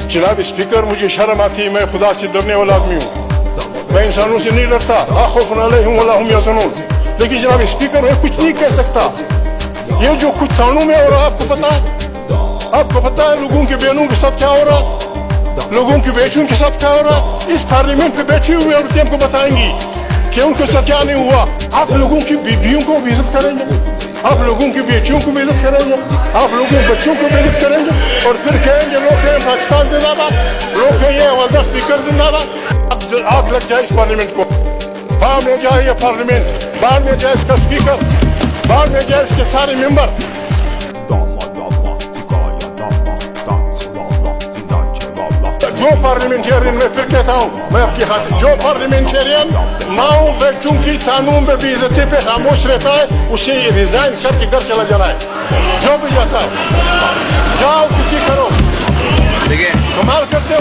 जनाब स्पीकर, मुझे शर्म आती है, मैं खुदा से डरने वाला आदमी हूँ, मैं इंसानों से नहीं लड़ता, खौफुन अलैहिम वला हुम यहज़नून। लेकिन जनाब स्पीकर, मैं कुछ नहीं कह सकता। ये जो कुछ थानों में हो रहा है, आपको पता है? आपको पता है लोगों के बहनों के साथ क्या हो रहा है, लोगों की बेटियों के साथ क्या हो रहा है? इस पार्लियामेंट पे बैठी हुई औरतें हमको बताएंगी कि उनके साथ क्या नहीं हुआ। आप लोगों की बीवियों को भी इज्जत करेंगे, आप लोगों की बेटियों को भी इज्जत करेंगे, आप लोगों के बच्चों को भी इज्जत करेंगे, और फिर कहेंगे लोग कहें पाकिस्तान जिंदाबाद, लोग कहें आवाज़ स्पीकर जिंदाबाद। आग लग जाए इस पार्लियामेंट को, बाहर में जाए ये पार्लियामेंट, बाहर में जाए इसका स्पीकर, बाहर में जाए इसके सारे मेंबर। जो पार्लियामेंटेरियन, मैं फिर कहता हूँ, मैं आपकी हाथ, जो पार्लियामेंटेरियन माओ बच्चों की कानून पे बेइज्जती पे खामोश रहता है, उसे रिजाइन करके घर चला जाना है। जो भी जाता है, जाओ छुट्टी करो, कमाल करते